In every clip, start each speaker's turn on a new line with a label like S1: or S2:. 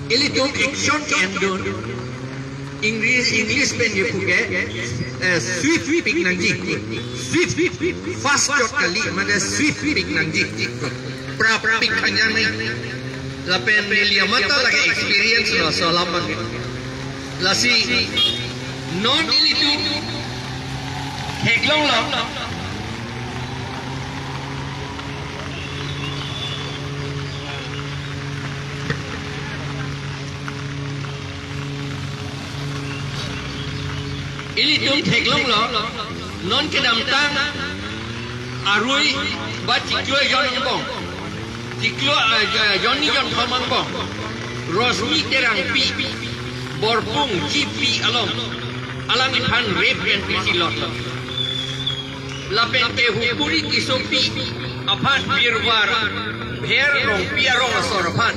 S1: Ilitung action endon English pen ye puke swift pick nangji swift fast shot kali mana swift pick nangji pra pick kanya ni la pen melia mata lagi experience lo selama la si non ilitung heglong lo ini tung teklong lo non kedam tang arui ba ciklo yon bong ciklo joni yon khamang bong rosmi terang pi borpung jipi alom alang ipan rep yang pisilot lapen ke hukuri kisopi apan birwar bher rong piarong asorapan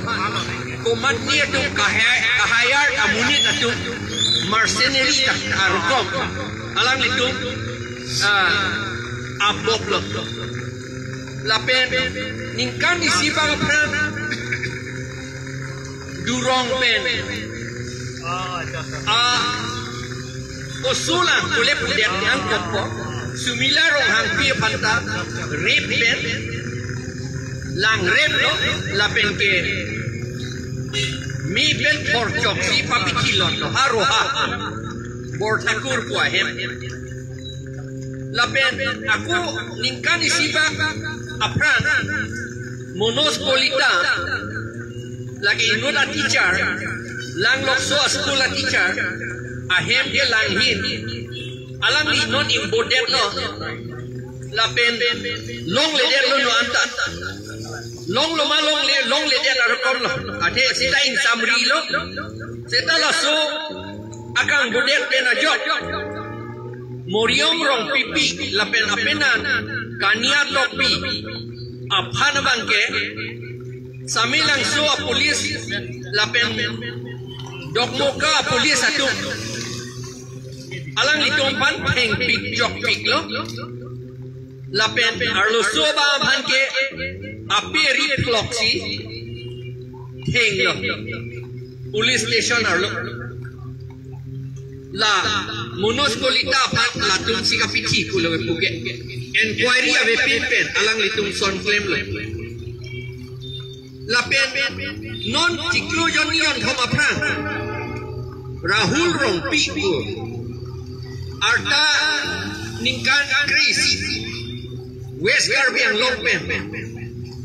S1: kumat niya tung kahayar amunit atung mercenary tak arukom alang itu abok lo lapen ningkan isibang pran durong pen usulan boleh puliat yang kopo sumila rong hampir panta rep pen lang rep lo lapen ke mi pen porcok si papi kilon lo haroha bortakur ko ahem lapen aku ningkan isibang apran monospolita lagi inuna teacher lang lokso sekolah teacher ahem dia langhin alam ni non imbodet lo lapen long leder lo no anta long lo malong le long leder arakom lo ade sita in samri lo sita lo so akang bodet pena jok moriom rong pipi lapen apenan kania topi aphan bangke samilang so polis lapen dokmoka polis satu alang litompan peng pik jok pik lo lapen arlo so ba bangke api refloksi heng lo police station arlo la monoskolita pat la tum sika pichi kulo puke inquiry ave pen alang litung son claim lo la pen non tiklo yon thoma pran rahul rong pi ku arta ningkan krisi west garbian lompen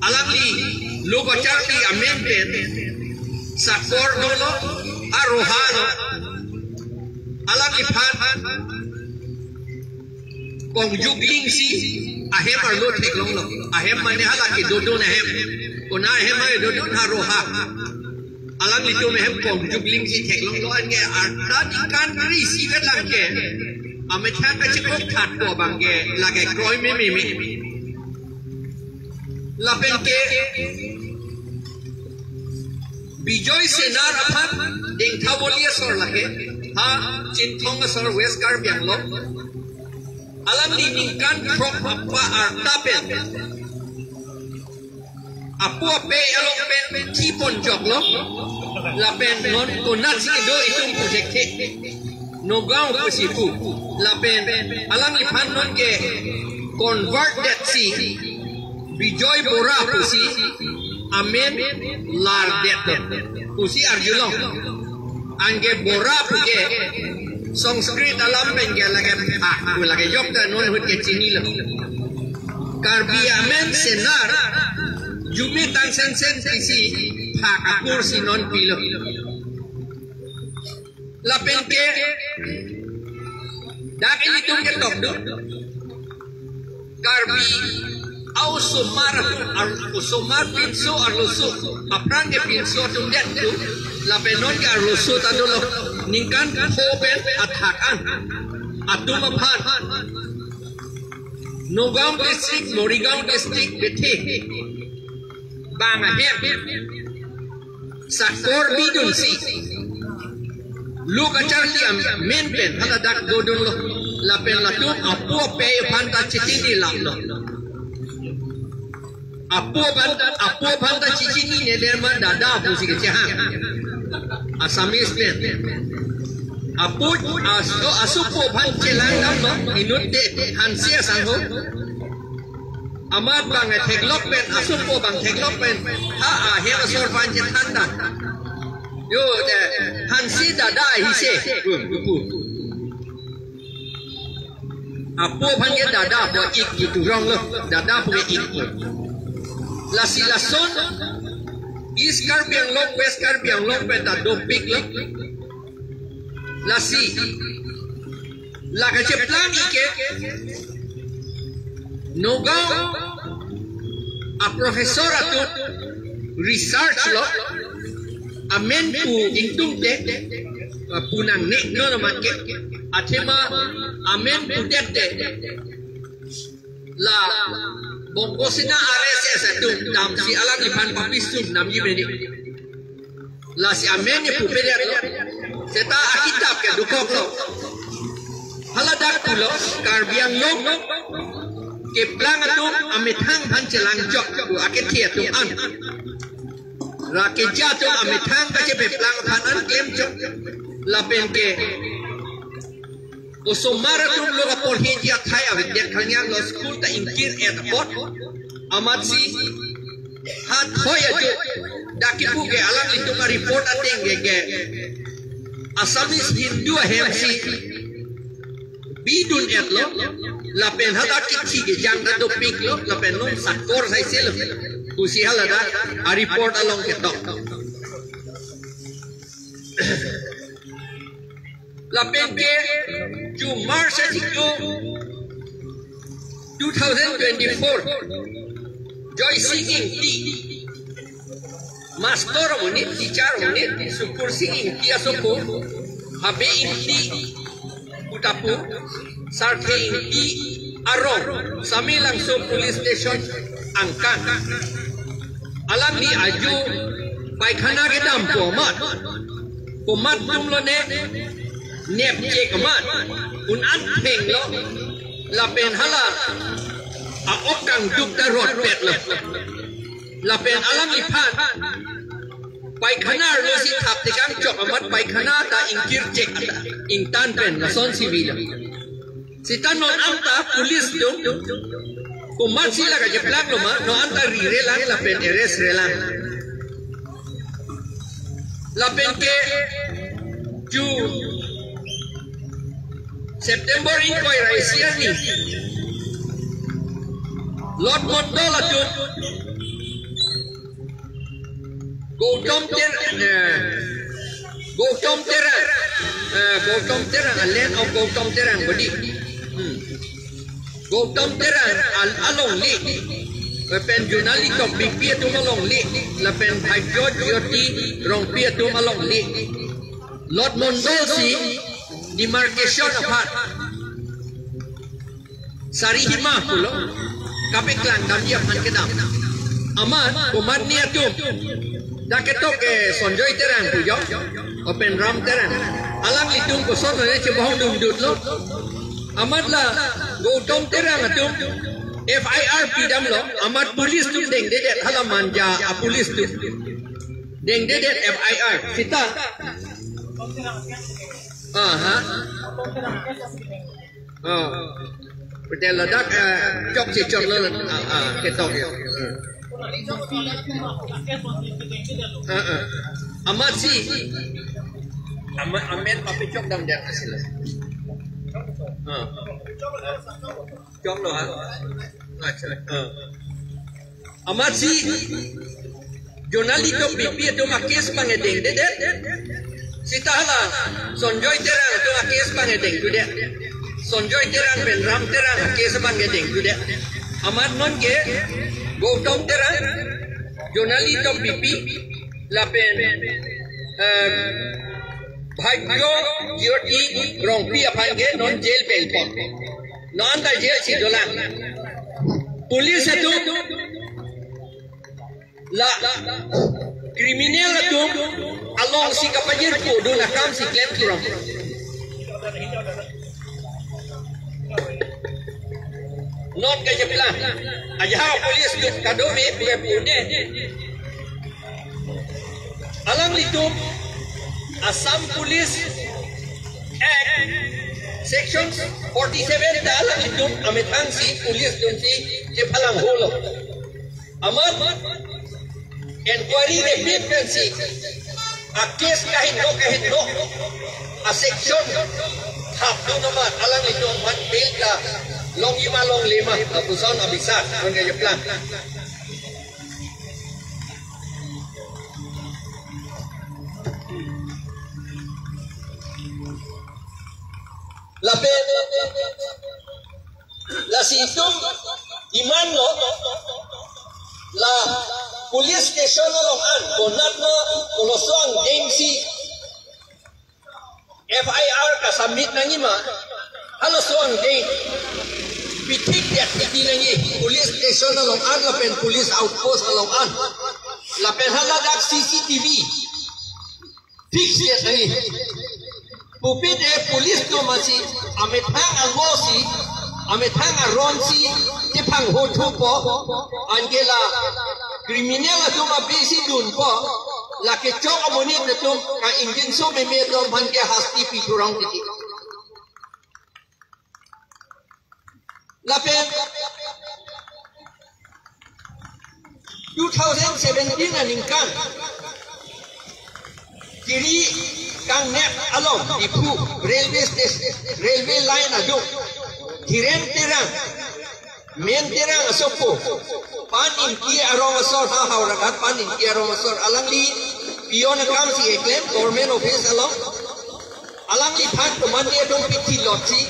S1: alang li logo charti amen pen sakor dolo arohano alang ipan kong jugling si ahem arlo teklong lo ahem mane hala ki dodon ahem kona ahem ay dodon haroha alang lito mehem kong jugling si teklong lo ange arta ikan risi vetlang ke ametha ka chikok that ko bangge lage kroi me lapen ke bijoy senar apan ding thabolia sor lage ha chinthong sor west garbiang lo alam diningkan prok apa artapen apo pe along pen kipon jok lo lapen non konat si do itung project nogao ko sipu lapen alam ipan non ke convert that si bijoy bora ko si amen lar det ko si arjulong angge bora puge Sanskrit alam bengge lage lage yok ta non hut ke chini lo karbi amen senar jume tang sen si phak akur si non pilo la pente dak ini tum ke tok do karbi au sumar pinso arlusu aprang ke pinso tum det tu la penon ka arlusu ta do lo ningkan hoben athakan atuma phan Nogam district Morigao district bethe banga hem sakor bidun si luka charli men pen hala dak dodon lo la pen la tu apu pe phanta chitini lam lo Apo banta cici ni nederman dada apu si kecehang. Asamis pen. Apo asupo ban celang dam no inut de hansia sangho. Amat bang teklok pen asupo bang teklok pen. Ha hem asor ban cetanda. Yo de hansi dada hise. Apo bang dada bo ik itu rong lo. Dada bo ik. Lasilason East Caribbean Long West Caribbean Long Peta Dopik lo Lasi La Kacheplan ike Nogao a profesor atut research lo amen pu ingtung de punang nek no naman ke atema amen pu de la Bongko sina RSS itu dam si alam lipan papisum nam yibedi. La si amen ye pupede ato. Seta akitab ke dukok lo. Haladak pulo karbiang long ke plang ato ametang pancelang jok bu aketia tu an. Rakeja tu ametang kaje pe plang panan klem jok. La penke Usumara tum loga por hinja thai avet dia kanyang lo school ta inkir at bot amat si hat hoya jo dakipu ke alam itu ka report ateng ge asamis hindu hemsi bidun et lo la pen hada kichi ge jang da do pik lo la pen non sakor sai sel usi halada a report along ke tok la pen ke to March 2024 joy singing ti master unit teacher unit syukur singing ti asoko habe inti utapu sarke inti arong sami langsung police station angkat alam ni aju paikhana ke dam pomat tumlo ne nep je kaman un an pheng lo la pen hala a okang duk da rot pet lo la pen alam lipan pai khana lo si thap te kang chok amat pai khana ta ingkir jek ingtan pen la son civil si tan non anta police do kumat si la ka je plak lo ma no anta ri relang la pen arrest relang la pen ke ju September inquiry siya ni Lord Mondola tut Gautam Terang land of Gautam Terang badi Gautam Terang along li pen junali tok bipia tu malong li la pen Bhai George Yoti rong pia tu malong li Lord Mondola si demarcation apart sari hima pulo kapek lang dam dia pan kedam aman umat ni atu dak ketok ke sonjoy terang pujo open ram terang alang litung ko son ne che bahong dum dut lo amat la Gautam terang atu FIR pidam lo amat polis tu deng dedet halaman ja a polis tu deng dedet FIR kita Betul ledak cok si cok le ketok ya. Amat si amet papi cok dam dia hasil. Cok lo amat si jurnalito pipi itu makis mangedeng dedet. Sita hala sonjoy terang tu akis mangedeng tu dia. Sonjoy terang ben ram terang akis mangedeng tu dia. Amat non ke Gautam terang jurnalito pipi lapen Bhai Yoti rongpi apange non jail pelpon. Non da jail si dolang. Polis itu la kriminal itu along si kapajir ko do nakam si claim kurang non kaya plan aja polis kadome bukan punya alang litum Assam Police Act Section 47 dalam litum ametang si polis dun si jepalang holo amat inquiry dependency a case kahit no a section hap do naman alang litum man bail ka long 5 long 5 abusan abisak non kaya plan la situm iman lo la police station long an konat no kolosong DMC FIR ka submit nangima halo soang ding pitik dia piti nangi police station long an la pen police outpost long an la pen haladak CCTV fix dia nangi Pupit polis tu masih ametang almosi, ametang aronsi, tepang hotu po, angela kriminal tu mabisi dun po, laki cok amonit tu ka ingin so memedom hangke hasti piturang titi. Lapen 2017 aningkan kiri kang net along ipu railway station railway line aduk kiren terang men terang asopo panin ki arong asor ha hauragat panin ki arong asor alang li pion kam si claim government office along alang li phak to man ye dong pithi lotsi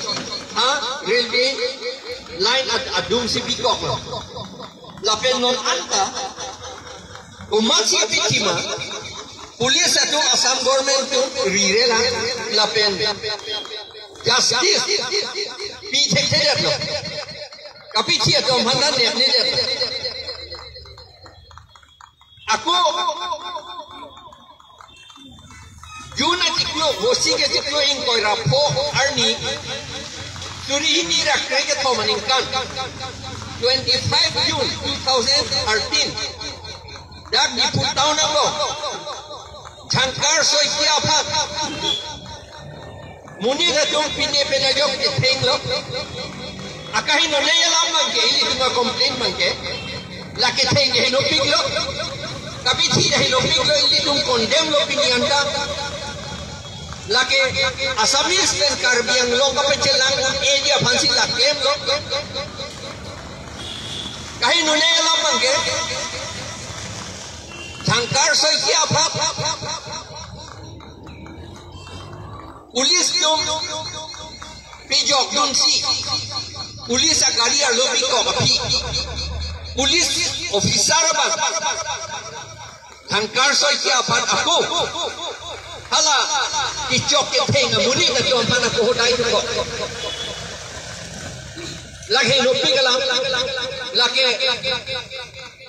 S1: ha railway line adum si bikok lapen non anta umasi pithi ma Polis itu Assam government itu rire lah lapen justice pijak saja tu tapi dia tu mandan dia ni aku Juna ciklo bosi ke ciklo ingkoi rapo arni suri ini rakyat ke tu meningkat 25 June 2013 dak di putau nabo Shankar Soikia Pak Muni Ratum Pine Penajok di Tenglo Akahin no leya lam mangke ini tunggu komplain mangke laki tenge hino piglo tapi tidak hino piglo ini tung condemn lo pinianda laki Asamis dan Karbiang lo kapecelang area fansi lakem lo kahin no leya lam mangke Shankar Soikia Pak Pulis dong pijok dong si pulis agari lobi ko kapi pulis officer ba Shankar Soikia Pak ako hala pijok ke tenga muni na tuan pana ko hodai ko lagi lobi kalang lagi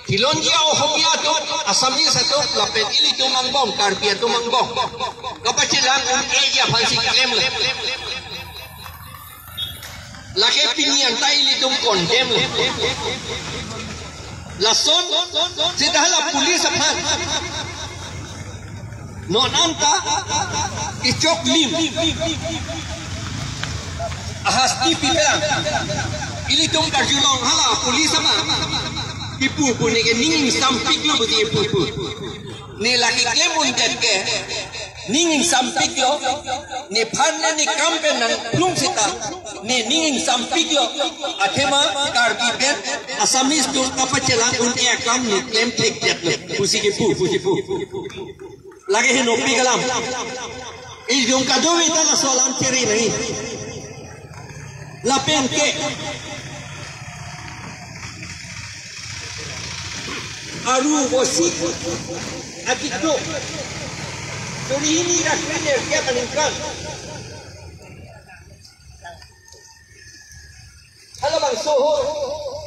S1: Kilonji au homia tu Asamis tu lapet ili tu mangbong Karbian tu mangbong kapacilang eja fansi klem le laki pinian ta ili tu condemn le lason sedahala pulis aphan non anta ichok lim ahasti pilang ili tu karjulong hala pulis apa ipu pun ni ningin sampik lo betul ipu ni laki klemun ke ningin sampik lo ni panna ni kampen nan plung sita ni ningin sampik lo athema Karbian Asamis tu apa celang un ekam ni klem tek jet lo pusi ipu lagi hinopi kalam ijong kado ita la solam ceri nahi lapen ke aru bosi akito suri ini rakyat dia meningkat halo bang soho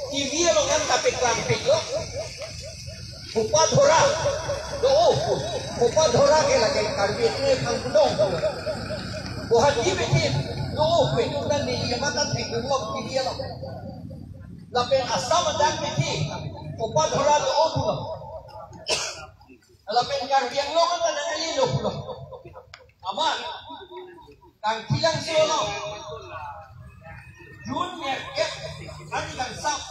S1: TV lo kan tapi klampik lo bupat hora bupat hora ke lagi Karbian ini kangkudong buhat ini do penyudan di mata teknologi dia lo lapen asam dan piti opat hora do opulo lapen karbiang lo kan ada lilo pulo aman kang tilang solo Jun merket ani kang sap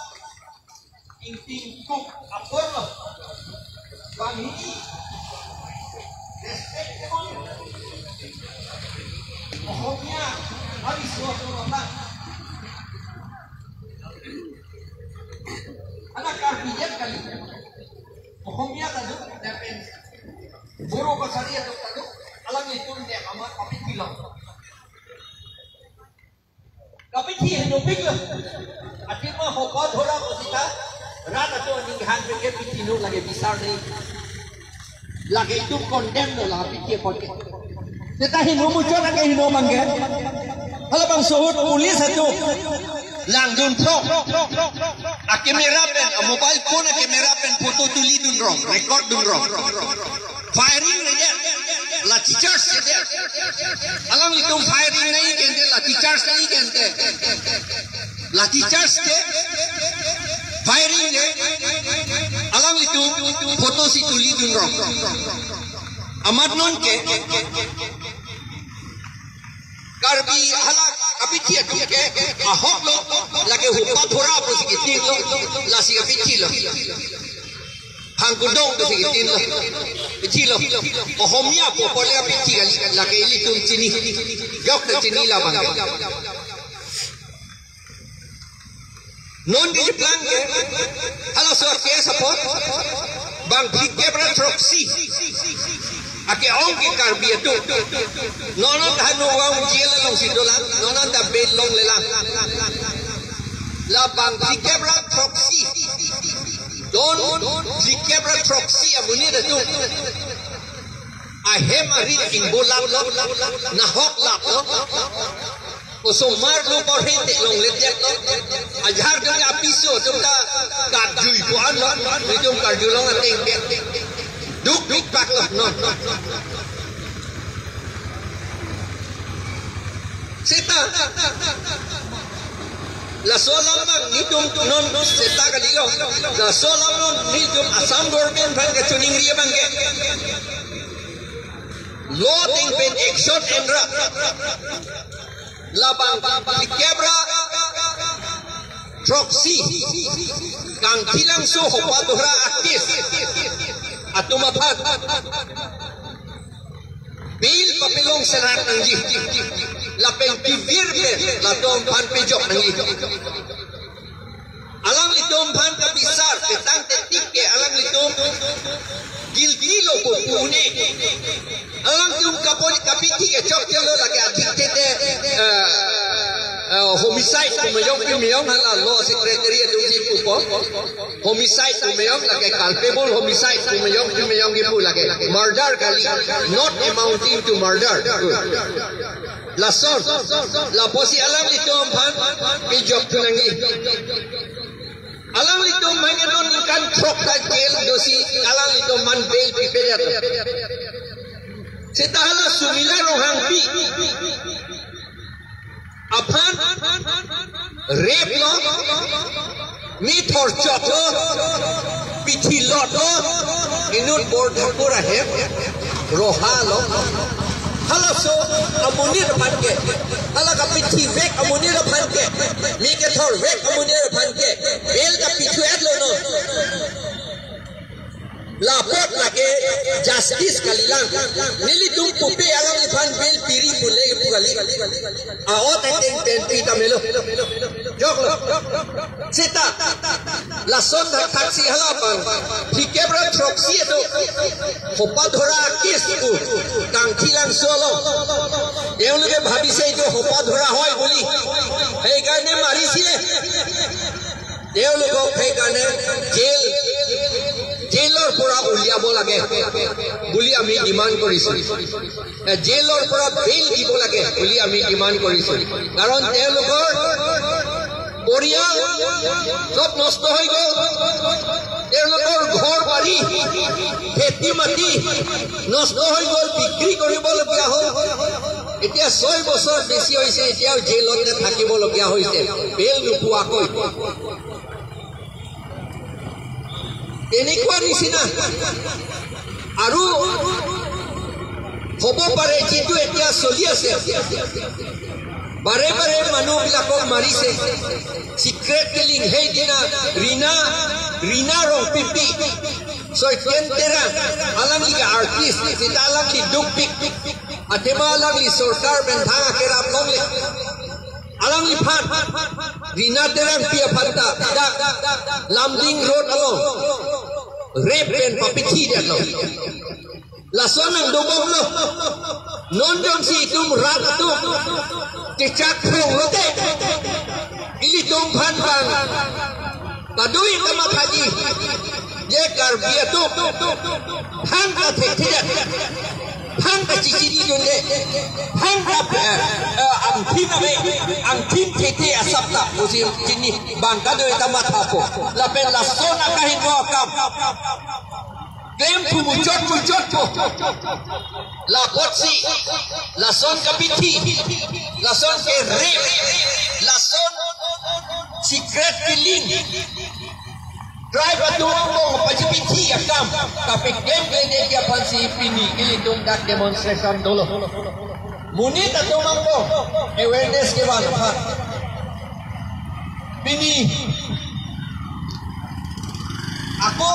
S1: inting kuk apor lo bang ini respect mon mohonnya habis waktu orang anak karbian kali mohonnya tadi dapat buru pasari atau tadi alam itu dia amat tapi bilang tapi dia hidupin lah akhirnya hokot orang kita rata tu ninghan pergi pitinu lagi besar ni lagi itu condemn lah pikir condemn tetapi muncul lagi hino mangga kalau bang suhut polis itu langdun pro kamera pen mobile phone kamera pen foto tuli dun rong record dun rong firing aja la teachers aja alam itu firing nahi kente la teachers nahi kente la teachers ke firing ne alam itu foto si tuli dun rong amat non ke karbi halak apichi ke ahok lo lage hupa thora po sikitin lo la si apichi lo hangkudong to sikitin lo pichi lo ohomia po pole apichi lage ili tum chini yok to chini la bang non di plan ke hala so ke support bang bigge bra proxy ake ong ke karbi itu nonon hanu wang jela long sidolan nonon da bel long lelang la bang dikebra proxy don dikebra proxy amuni da tu ahem ari ing bolang na hok la ko so mar lo ko hete long letek to ajar de apiso tumta ka jui ko an lo ni jom ka julong ateng duk pak lah non seta la solam bang nidum non seta kali lo la solam non nidum asam government bang ke tuning ria bang ke lo ting pen action endra la bang dikebra proxy kang tilang so hopa dohra aktif atau mapat bil papilong senar nangi lapeng kivir be la dom pan pejok nangi alang litom pan kabisar petang tetik ke alang litom gil kilo po pune alang tum kapol kapiti ke chok kilo lagi adik tete homicide kumeyong hala law secretary aduji kupo homicide kumeyong lagi culpable homicide kumeyong gipu lagi murder kali not amounting to murder la son la posi alam itu pan pijok tunangi alam itu mangenon ikan trok jail dosi alam itu man bail prepare setahala sumila rohang pi Apaan rape lo, ni torture lo, pithi lo, inut border pura है, roha lo, hala so amuni depan ke, hala ka pithi vek amuni depan ke, mi ke thor vek amuni depan ke, bel ka pichu ad lo no. Lapor lagi justice kalilang nili tum pupe alam ifan bel piri pule pugali awat ten pita melo jok lo sita lason taksi halapan dikebra proxy itu hopa dhora kis ku kang khilang solo eulge bhabise itu hopa dhora hoy boli ei garne marisile eulge ei garne jail জেলৰ পৰা উলিয়াব লাগে বুলি আমি ডিমান্ড কৰিছো জেলৰ পৰা বেল দিব লাগে বুলি আমি ডিমান্ড কৰিছো কাৰণ তেওঁলোকৰ পৰিয়াল সব নষ্ট হৈ গ'ল তেওঁলোকৰ ঘৰ বাৰী খেতি মাটি নষ্ট হৈ গ'ল বিক্ৰী কৰিবলগীয়া হ'ল এতিয়া 6 বছৰ বেছি হৈছে এতিয়াও জেলতে থাকিবলগীয়া হৈছে বেল নোপোৱাকৈ এনেকুৱা নিচিনা আৰু হ'ব পাৰে যিটো এতিয়া চলি আছে বাৰে বাৰে মানুহবিলাকক মাৰিছে সিক্ৰেট কিলিং সেইদিনা ৰীনা ৰং পিপি কেন্টেৰা alangli artist kita alangli dukpik atema alangli sorkar bentang kerap longle alangli phat rina terang pia phanta lamding road along rape and papithi dia lo lason ang dobong lo non dong si tum rat tu kecak khong lo te ili tum phan bang padui tama thaji ye karbia tu hang ka the thia hang ka chi chi dunde hang ka ang tin the asapta usi chini bang ka doi tama thapo la pen la sona ka hin mo kam claim tu mujot po la potsi la son ka pithi la son ke rape la son secret killing try patuang mo pajipiti akam tapi claim dia dia pansi pini ili dum dak demonstration dulu muni tatumang mo awareness ke bana pa pini ako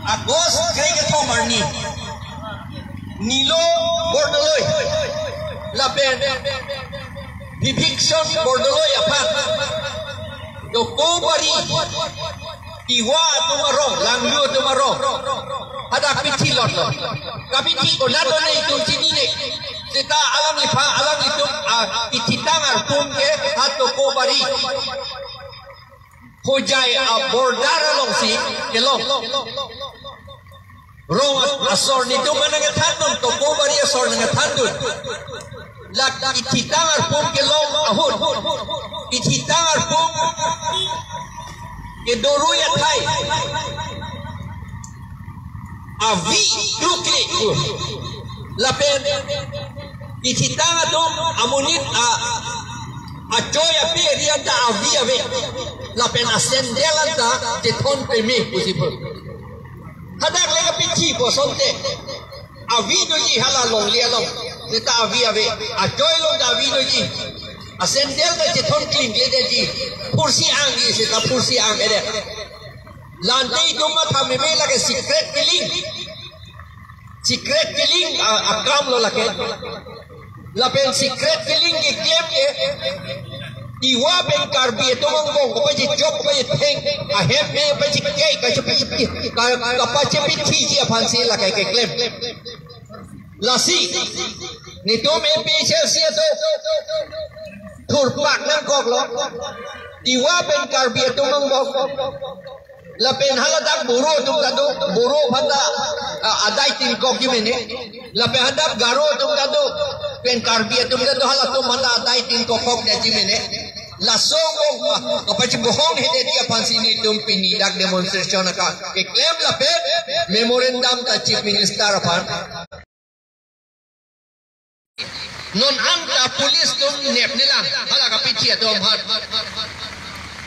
S1: Agos Greg Tomarni Nilo Bordoloy Lapen Eviction Bordoloy apat Dokobari Iwa tumarong Langlu tumarong Ada pitilot lo Kapiti ko nato na itong sinine Sita alam lipa alam itong ititangar tungke at Dokobari Hujay bordar along si kelong rong asor nito manangatandon to ko bari asor nangatandon lak ititangar pong kelong ahon ititangar pong kedoruya thai avi trukli lapen ititangar dom amunit Ajoya pe rianta avia ve la pena sendelanta te thon pe me possible hadak lega pichi po sonte avido ji hala long le long ta avia ve ajoy long da avido ji asendel da te thon clean le de ji pursi angi se ta pursi ang ede lante duma thame me lage secret killing akam lo lake Lapen secret killing ke claim ke iwa ben karbi to mong ko pa ji job pa theng a hem me pa ji ke ka pa che pithi ji phansi la ke claim lasi ni to me pe che sia to thur pak nang kok lo iwa ben karbi to mong Lapen haladak buru tum kado buru phanda adai tin kok ji mene lapen hadak garo tum kado pen karbi tum kado halatum manda adai tin kok de ji mene lasong ko pachi bohong he de dia pansi ni tum pini dak demonstration ka ke claim lapen memorandum ta chief minister aphan non angka police tum nep nilang halaka pichi atom hat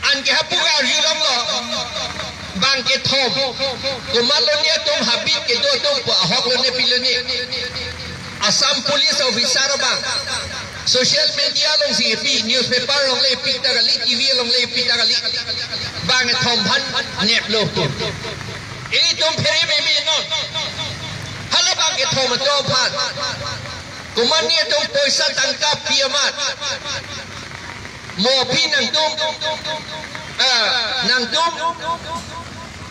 S1: an ke hapu ga yulong lo bang ke thom kumalonia tum habit ke do tum hok lo ne pilone Assam police officer bang social media long si pi newspaper long le pi tagali TV long le pi tagali bang thom bhan nep lo ini tum phere me me non hala bang ke thom to bhan kumania tum poisa tangkap piamat mo pi nang tum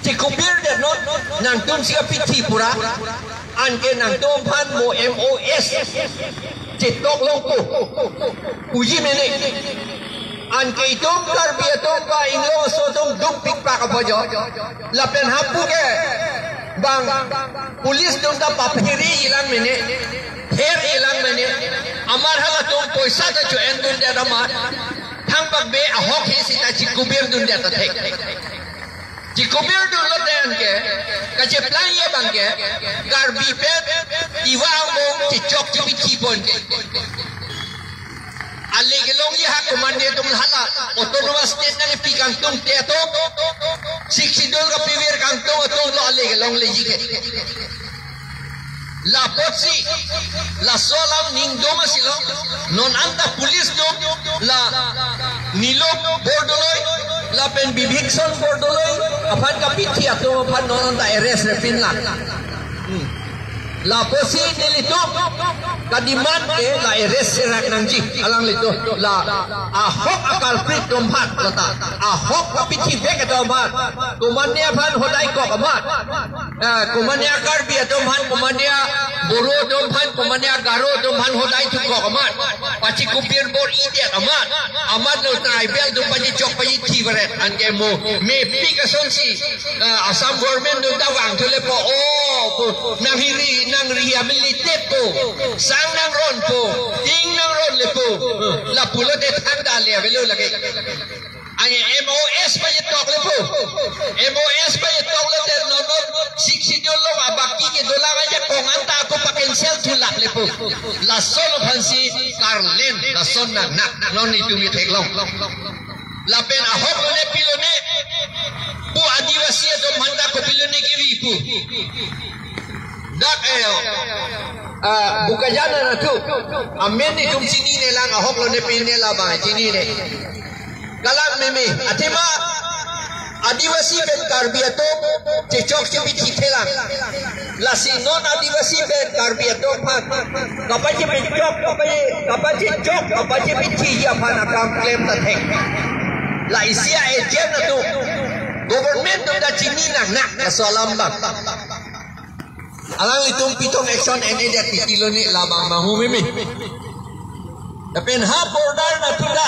S1: si kupir dia not nang tum sia pithi pura an ke nang tum phan mo MOS chitok long ko uji mene an ke tum kar bia tum ka inglo so tum duk pik pa ka bojo lapen hapu ke bang pulis tum da paphiri ilang mene her ilang mene amar hala tum poisa ta jo endun dia dama thang bak be ahok hi sita chi kubir dun dia ta thek chi kubir dun lo den ke ka che plan ye bang ke gar bi pe iwang mo chi chok chi bi chi bon ke ale ke long ye ha komande tum hala autonomous state na pi kang tum te to Siksidol ka piwir kang tong lo ale long le jike. La potsi la solam ning doma silo non anta pulis dom la nilok bordoloi la pen bibikson bordoloi apan kapiti ato apan non anta arrest repin la posi nilito kadiman ke la arrest serak nangji alang lito la ahok akal prit domhat lata ahok kapiti vek domhat kumane apan hodai kok amat kumane akar bi domhat kumane boro domhan kumane garo domhan hodai tu kok amat pachi kupir bor ide amat no tribal dum pachi chok pachi thivret ange mo me pikasonsi asam government dum dawang thole po nang rehabilitate po sang nang ron po ting nang ron le po la pulo de thanda le velo lage ane MOS pa yitok le po MOS pa yitok le ter no siksidol lo abaki ke dola aja konganta ako pa cancel tulak le po la solo fansi Carlen la son nak non itu mi teklong la pen ahok le pilone pu adivasi do manda ko pilone ke wi pu dak buka jana na tu amen ni tum sini ne lang ahok lo ne pin ne la ba sini ne kalam meme atima adivasi ben karbiato cecok se bichi thelang la si non adivasi ben karbiato phat kapaje cecok kapaje bichi ya phana kam claim ta thek la isia agent na tu government tu da chini nak salam bang alang itong pitong action and edit pitilo ni labang mahumimi tapi ha border na tuda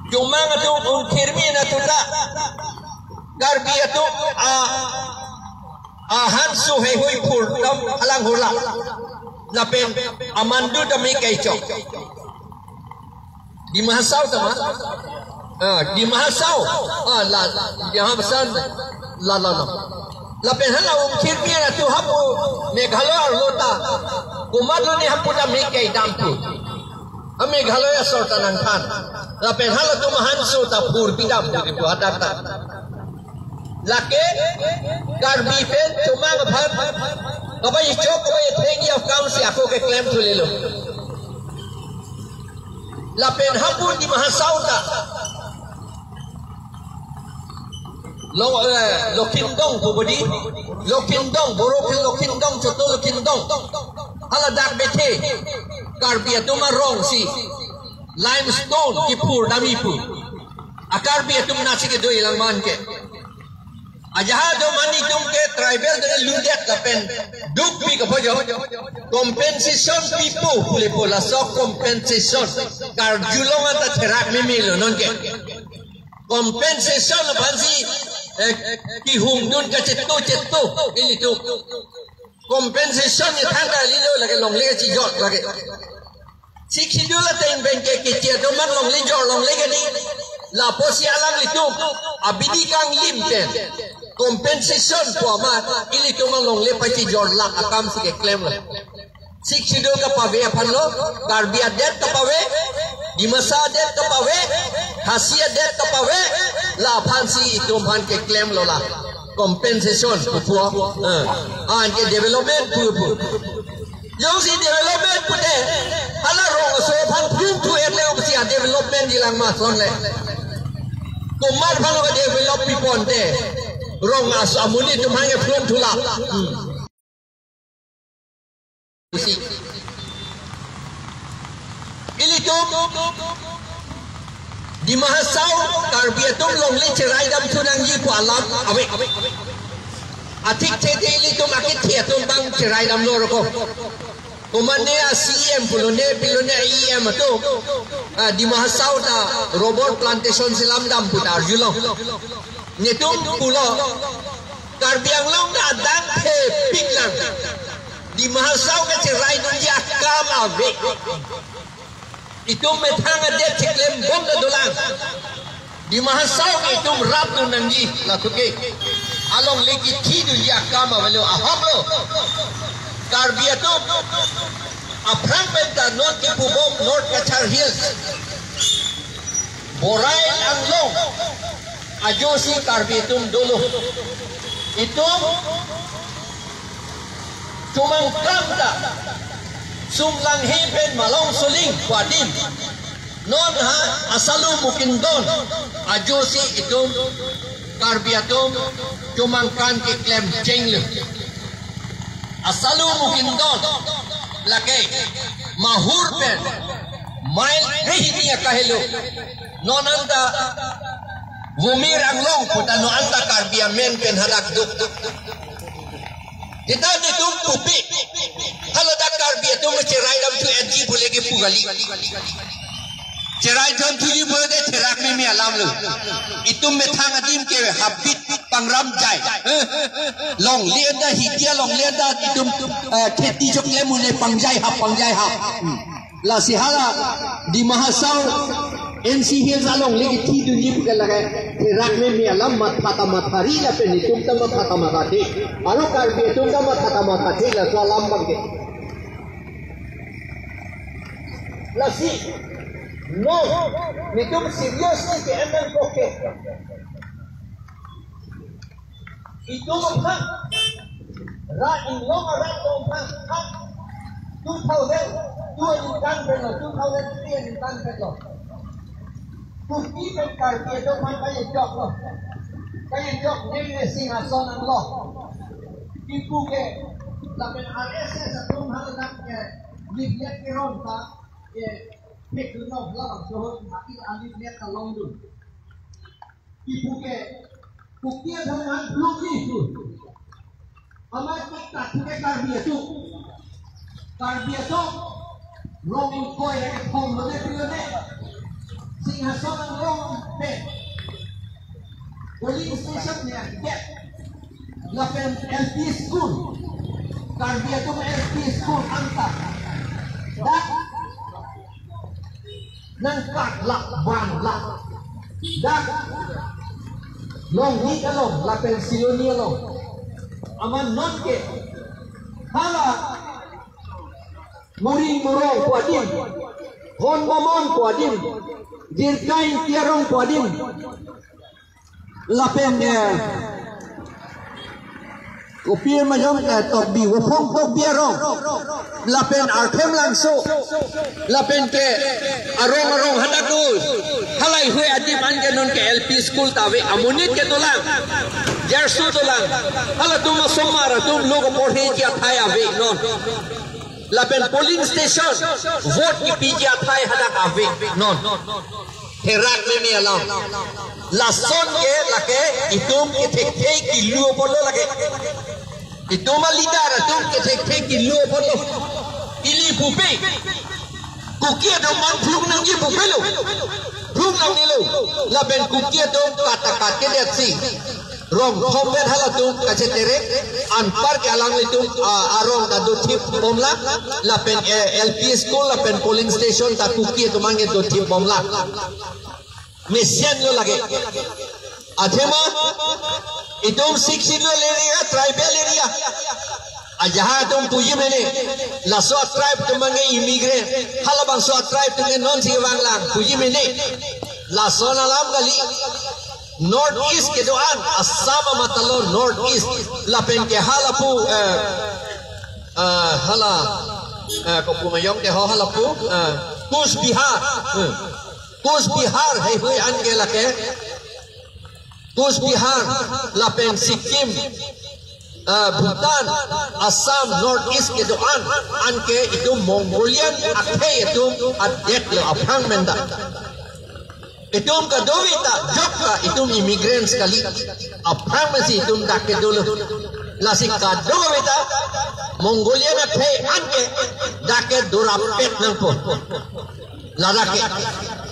S1: cuma ngatu kirmi na tuda garbi atu hansu hei hui pur tam alang hula lapen amandu dami kaichok di mahasau tama di mahasau la yang besar la lapen hala kirmi na tu hapu meghalaya lota kumadlo ni hapu dami kai dampu meghalaya sortanan khan lapen hala tu mahansu ta pur pidam itu adata lake garbi pen cuma ngaphat kapai chok kapai thengi of council ako ke claim tu lelo lapen hapu di mahasau ta Lokindong pubodi Lokindong borok Lokindong choto Lokindong hala dak bete karbia tuma rong si limestone kipur damipu akarbia tum nasi ke do ilang man ke ajaha do mani tum ke tribal de lundet lapen duk pi ka bojo compensation pipo pule pola so compensation kar julong ata therak mimilo non ke compensation bansi ki hungdun ka cetto ini tu compensation ni thanga lilo lage longle chi jot lage sikidula ten benke ke chedo man longle jor longle ke ni la posi alang litu abidi kang limten compensation po ma ili tu man longle pa chi jor la akam si ke claim la sikido ka pave aphanlo garbia det ka pave dimasa det ka pave hasia det ka pave la phansi itum phan ke claim lola compensation pu an ke development pu yung si development pu de hala rong so phan phum thu etle om si development jilang ma son le kumar phan ko develop pi pon de rong as amuni tum hang ke phum thula ili tum di mahasau karbiatum longle cerai dam tunang ji po alam awe atik tete ili tum akit thiatum bang cerai dam lor ko kumane CM pulone pilone IM to di mahasau ta robot plantation silam dam putar julong netum pulo karbiang long da dang the piklang di mahasau ke cerai dun ji akam awe itu metanga dia ceklem bom da dolang di mahasau itu rap tu nangji la tuke along legi thidu ya kama velo ahaplo karbiato aprang benta not ke pubom north kachar hills borai anglong ajosi karbitum dulu itu cumang kamda sumlang hipen malong suling wadin non ha asalu mungkin don ajosi itu karbiatum cumang kan ke klem cenglu asalu mungkin don laki mahur pen mail rehinya kahelo non anda Bumir ang long putano anta karbian men pen hadak duk kita ditum tupi kalau dak karbi itu cerai dam tu edji boleh ke pugali cerai dam tu ji boleh de cerak me alam lu itu methang adim ke habit pangram jai long lienda hitia long lienda itum kheti jok le mune pangjai ha la sihala di mahasau NC Hills along lagi ti dunia bukan lagi terak me alam matata matari la peni tum tam matata matati alo karbi tum tam matata matati la so alam bangke la si no ni tum serius ni ke enan koke itu mah ra in long ra long ha 2000 2 kan pelo 2003 kan pelo Buktiเป็นการเกี่ยวมันก็ยังจบเลยก็ยังจบในเรื่องสิ่งที่สอนอันหลอกที่ผู้เก่งเราเป็น RSS ตุ้มหันหลังแกลิบเล็กที่ร้อนตาเอเด็กรุ่นน้องเราโซ่มาที่อันลิบเล็กตะลองดูที่ผู้เก่งผู้เกี่ยวทำงานลูกที่สุดเอามาตัดที่การเบียดจุการเบียดจุลงอีกคอยแล้วก็พงมาได้เพื่อนเนี่ยSinghasan ang long pen. Police station niya, get. Lapen LP school. Karbiya itong LP school, anta. Dak. Nang katlak, banlak. Dak. Long hit along, lapen siloni along. Aman non ke. Hala. Muring murong kuadim. Hon momon kuadim. Dirkain tiarong kuadim lapen kopier majom tok bi wopong pok biarong lapen arkem langso lapen ke arong hadaku halai hui adim ange non ke LP school tawe amunit ke tolang jarsu tolang hala tum somara tum logo porhe kia thai ave non lapen polling station vote ki pija thai hadak ave non terak me alam lason ke lake itum ke thek ki luo polo lake itum lidar itum ke thek ki luo polo ili pupi kukia do man phung nang ji pupelo phung nang ni lo lapen kukia do kata ke det si rong khomet hala tum kache tere anpar ke alang litum arong da do thip bomla lapen LP school lapen polling station ta kukia to mangi do thip bomla Mesian lo lagi. Athema itum 16 lo area tribal area. Ajaha tum puji mene la so tribe tum mangi immigrant halabang so tribe tum non si banglang puji mene la so nalam gali north east ke doan Assam matalo north east lapen ke halapu hala ko pumayong ke halapu Kus Bihar Kus Bihar hai hui ange lake Kus Bihar lapen Sikkim Bhutan Assam North East ke doan anke itu Mongolian akhe itu adet lo aphang menda itum kadowita jokka itum immigrants kali aphang masi itum dakke dulu lasik kadowita Mongolian akhe anke dakke durapet nangpo ladake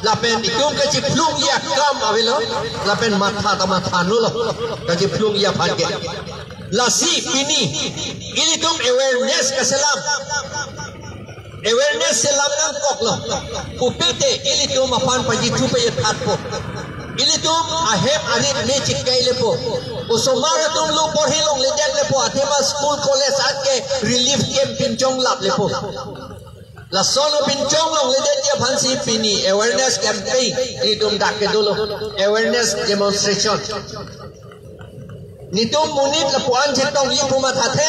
S1: lapen itum kaci plung ya kam avelo lapen matha nulo kaci plung ya phanke lasi ini tum awareness kaselam awareness selam nang koklo upete ini tum apan paji chupe thatpo ini tum ahem arit me chikai lepo usomara tum lo porhilong leden lepo athema school college atke relief camp pinchong lap lepo La sono pincong long le dia phansi pini awareness campaign ni tum dak ke dulu awareness demonstration ni tum munit la puan chetong yi puma thathe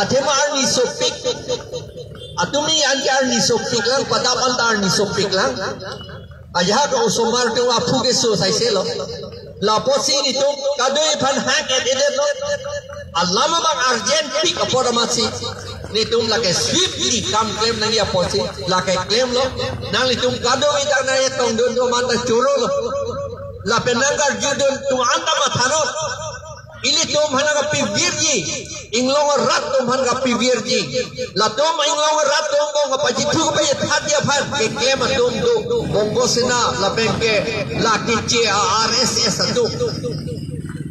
S1: athema ar ni sopik atumi an ar ni sopik lang pada pandar ni sopik lang ajha to somar to apu ke so sai se lo la posi ni tum kadoi phan ha ke de lo Allah ma bang argent pik apora masi ni tum la ke swiftly kam claim nang ya posi la ke claim lo nang li tum kadoi dak na ye tong don do man ta choro lo la penangar judul tu anda ma thano ili tum hana ka pi virji inglong rat tum hana ka pi virji la tum inglong rat tum ko ka paji thu pa ye thatia phan ke claim tum do bongo sena la penke la kiche RSS tu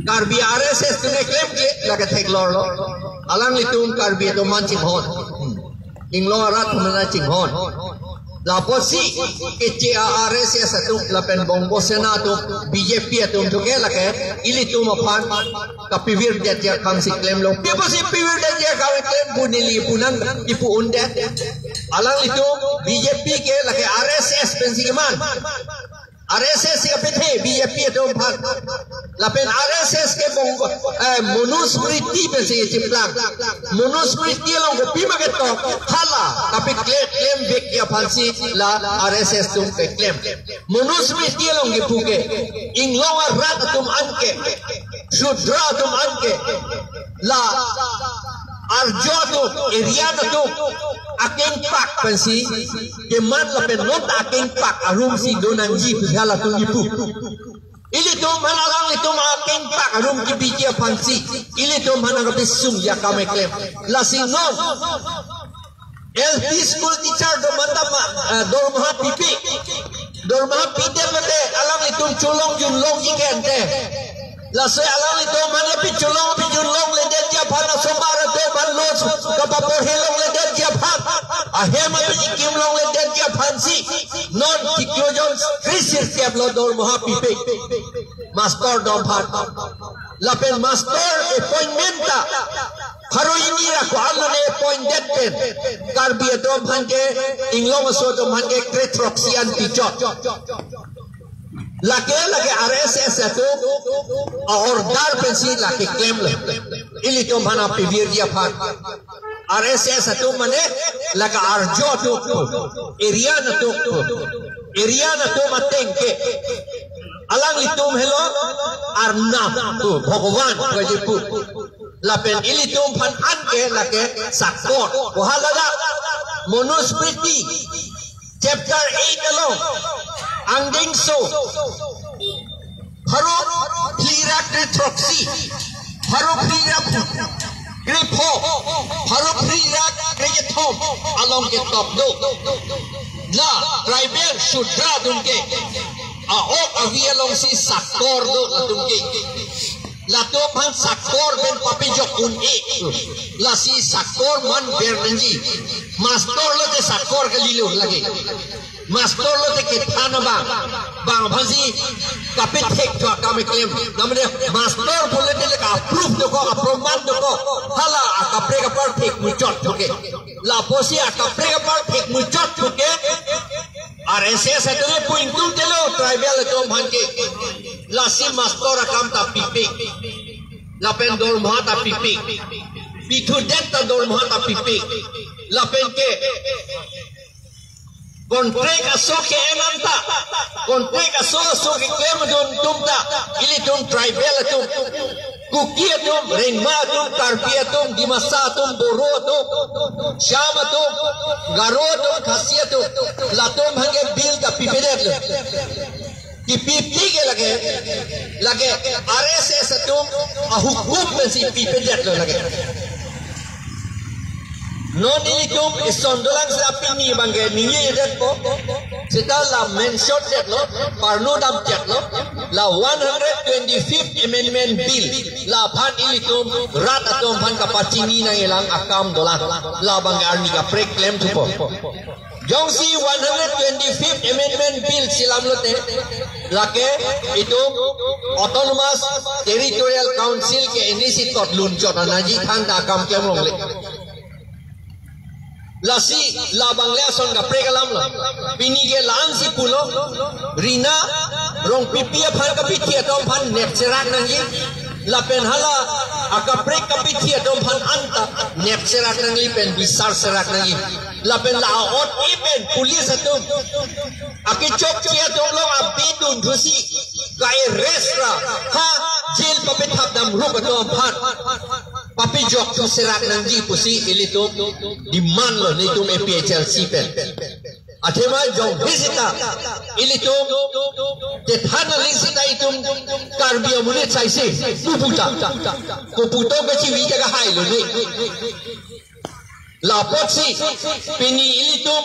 S1: karbi RSS tu ne claim ke la ke thek lor lo alang li tum karbi to man ching hon inglong rat tum na ching hon la posi kiche RSS tu la pen bongo sena tu BJP tu ke la ke ili tum phan ka pivir dia dia kam si claim lo pe posi pivir dia ka claim bunili punang ipu unde alang itu BJP ke la ke RSS pensi man RSS ke pethe BJP tu phan la pen RSS ke bongo monusmriti pensi chimplang monusmriti lo ko pima ke to khala tapi claim bek ya phansi la RSS tu ke claim monusmriti lo ke puke inglong rat tum anke Sudra tum anke la arjo tu area tu aking pak pensi ke man la pen not aking pak arum si donanji phala tu ipu ili tu man alang itu aking pak arum ki biji pensi ili tu man ga bisum ya kame claim la singon LP school teacher do manda dormaha pipi dormaha pite mate alang itu culong junlong ji kente la se alang itu man pi culong pi junlong le de dia phana sombar te ban los ka pa por helong le de dia phan ahema pi kim long le de dia phansi non tikyojon krisir ke lo dormaha pipi master dom phan la pen master appointment ta kharo ini ra ko alla ne appointed pen karbi dom phan ke inglong so dom phan ke kretroxian tichot lage RSS itu ordar pensi lage claim le ili to mana pivir dia phan RSS itu mane laga arjo tu area na tu mateng ke alang itum hello arna tu bhagwan gajipu lapen ili tum phan an ke lage sakor kohalada monusmriti chapter 8 alone Angding so Haro Plira Kretroxy Haro Plira Gripo Haro Plira Kregetom along the top do La Tribal Shudra Dunke Aok Avialong si Sakor do la Dunke La Topan Sakor Ben Papijok Unke La si Sakor Man Bernanji Master lo de Sakor Kalilu lagi Master lo de Ketana bang bhazi kapit thek to kame claim namne master bole de ka approve do ko approval do ko hala kapre ka par thek muchot thoke la posi kapre ka par thek muchot thoke RSS atone puintu telo tribal to bhanke la si master kam ta pipi la pen dor mha ta pipi pitu det ta dor mha ta pipi la pen ke Kontrak asoke enanta, kontrak asoke claim don tumta, ili tum tribal tum, kukia tum, renma tum, karpia tum, dimasa tum, boro tum, shama tum, garo tum, khasia tum, latum hange bil ka pipidet le, ki pipi ke lage RSS tum, ahukum mensi pipidet le lage. Non ilitum isondolang sa pini bangge niye det ko sita la mention det lo parno dam tet lo la 125th amendment bill la phan ilitum rat atom phan ka pachini na elang akam dola la bangge arni ka proclaim thupo jongsi 125th amendment bill silam lote lake itu autonomous territorial council ke inisi tot lunchot anaji thang da kam kem long le lasi labang leson ga pregalam lo pini ge lan si pulo rina rong pipia phan ka pitia tom phan nek cherak nang yi la pen hala aka prek ka pitia tom phan anta nek cherak nang li pen bisar cherak nang yi la pen la ot i pen police atum aki chok chia tom lo abi dun thusi ka e restra ha jail pa pe thap dam ru ka tom phan papi jok tu serak nanji pusi ilitum demand lo ni tum APHLC pen athema jong visita ilitum te thana lisita itum karbia mune chaisi puputa ke chi wi jaga hai lo ni la potsi pini ilitum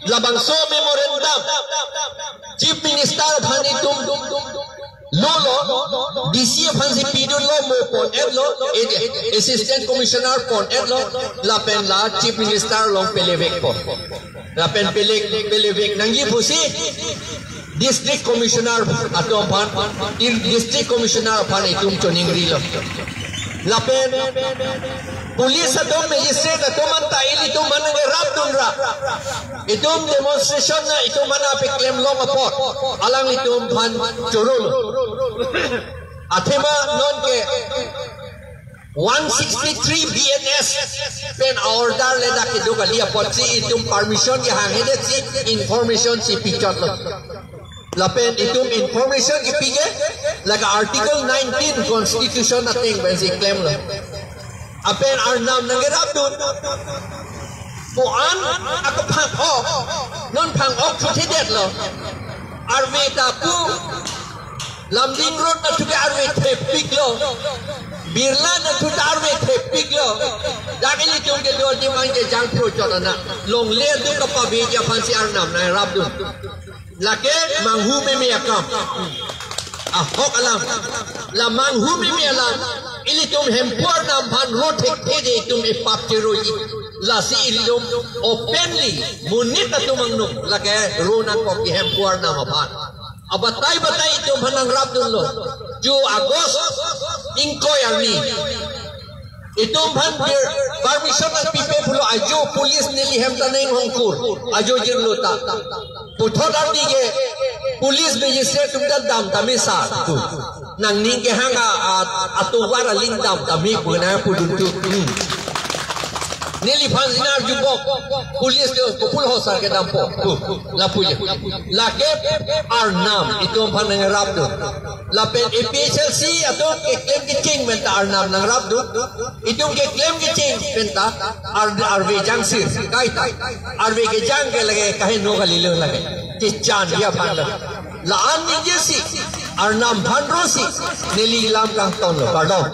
S1: labangso memorandum chief minister phanitum Lolo, DC fancy pidun lo mo pon lo, assistant commissioner pon lo, la pen la chief minister long pelevek po, la pen pelevek nangi pusi, district commissioner atau pan, district commissioner pan itum choning rilo, la pen police atau magistrate atau manta ini tu mana ngerap tunra, itu demonstration na itu mana peklaim long apot, alang itu pan curul. Athema non ke 163 BNS pen order le dak do galia potsi itum permission ke hangede si information si picture lo la pen itum information ki pige laga article 19 constitution ating ben si claim lo apen ar nam nangerap dun puan ak phang ok non phang ok thuthedet lo armeta ku Lambing road na tuke arwe traffic lo, birla na tuke arwe traffic lo. Dakili tuke do di mangke jang pro chona na, long le do kapa beja fansi arnam na rabdu. Lake manghu me akam, hok alam, la manghu me alam. Ili tum hempor nam pan road hekte tum ipap ciroji. Lasi ili tum openly munita tumangnu lake rona koki hempor nam pan. Abatai itu menang rap dulu. Ju Agos ingkoy arni. Itu pan permission al pipe pulo ajo polis nili hemtaneng hongkur. Ajo jirluta. Puthot arni ke polis magistrate tumdan dam tamisa. Nang ning ke hanga atuwara lindam tami puna puduntu. Nili fanzinar jubok pulis ke kupul hosar ke dampo la puja la ke arnam itu panang rap do la pen APHLC atau ke claim ke ching menta arnam nang rap do itu ke claim ke ching menta arve jangsir kaita arve ke jang ke lage kahe no galilo lage ke chan ya pan la an ni jesi arnam bhandrosi nili lam kang ton lo pardon